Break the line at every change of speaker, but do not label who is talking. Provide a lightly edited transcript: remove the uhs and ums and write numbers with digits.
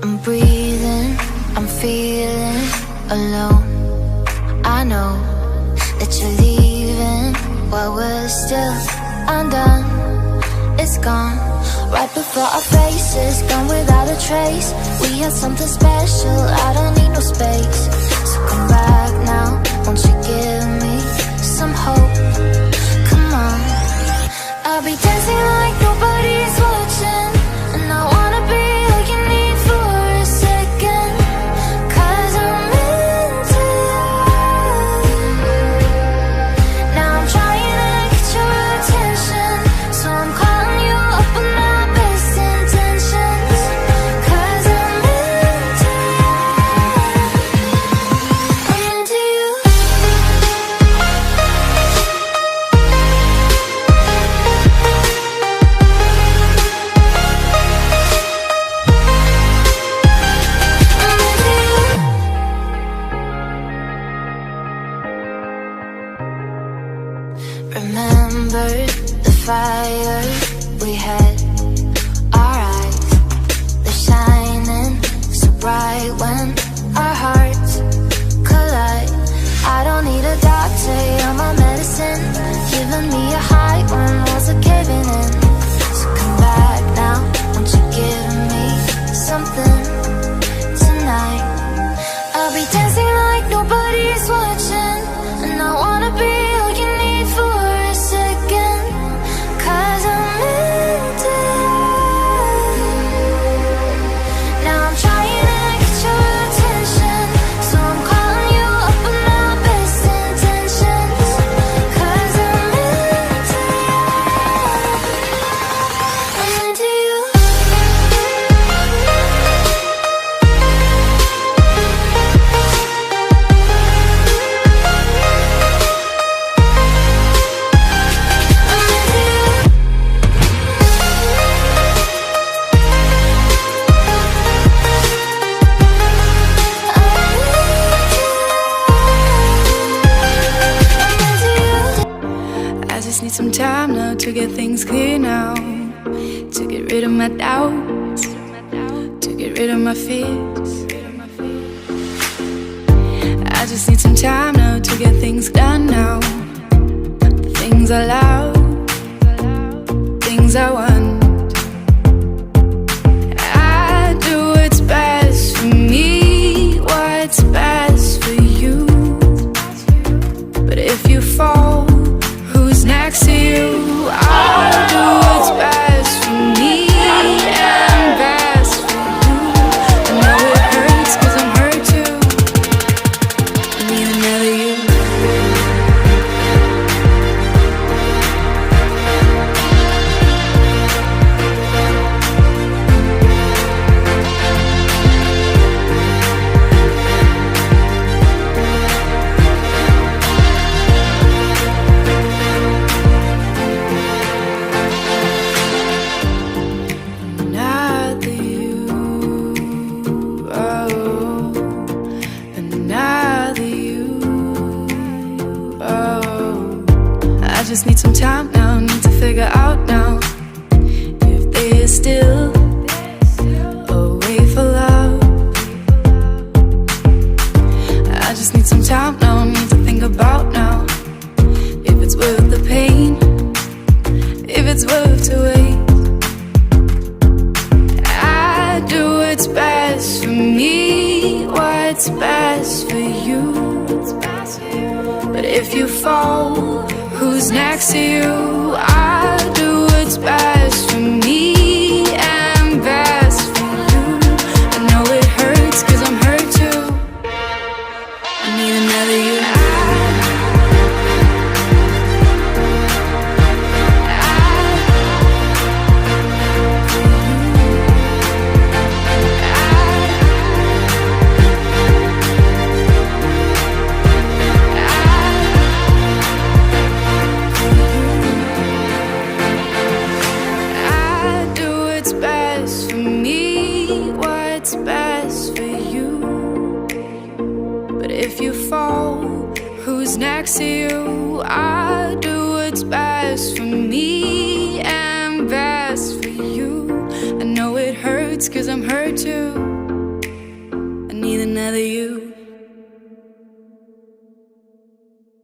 I'm breathing, I'm feeling alone. I know that you're leaving while we're still undone. It's gone, right before our faces, gone without a trace. We had something special, I don't need no space. So come back now, won't you give me some hope? Come on, I'll be dancing like nobody's watching, and I wanna be all you need for a second, 'cause I'm into you. Now I'm trying to get your attention, so I'm calling you up with my best intentions, 'cause I'm into you. I'm into you. Remember the fire we had, our eyes, they're shining so bright when our hearts collide. I don't need a doctor, you're my medicine, giving me a high when walls are caving in. So come back now, won't you give me something tonight? I'll be dancing like nobody's watching, and I wanna be all you need for a second, 'cause I'm into you. Now I'm trying to get your attention, so I'm calling you up with my best intentions, 'cause I'm into you. I'm into you.
I just need some time now to get things clear now, to get rid of my doubts, to get rid of my fears. I just need some time now to get things done now, the things I love, things I want. I do what's best for me, what's best for you. But if you fall, who's next to you? I'll do what's best for me and best for you. I know it hurts 'cause I'm hurt too. I need another you. Another you, oh, another you, oh. I just need some time now, need to figure out now if there's still a way for love. I just need some time now, need to think about now if it's worth the pain, if it's worth to wait. I do what's best for me, what's best for you. But if you fall, who's next to you? I do what's best for me and best for you. I know it hurts 'cause I'm hurt too. I need another you. Next to you, I do what's best for me and best for you. I know it hurts 'cause I'm hurt too. another you.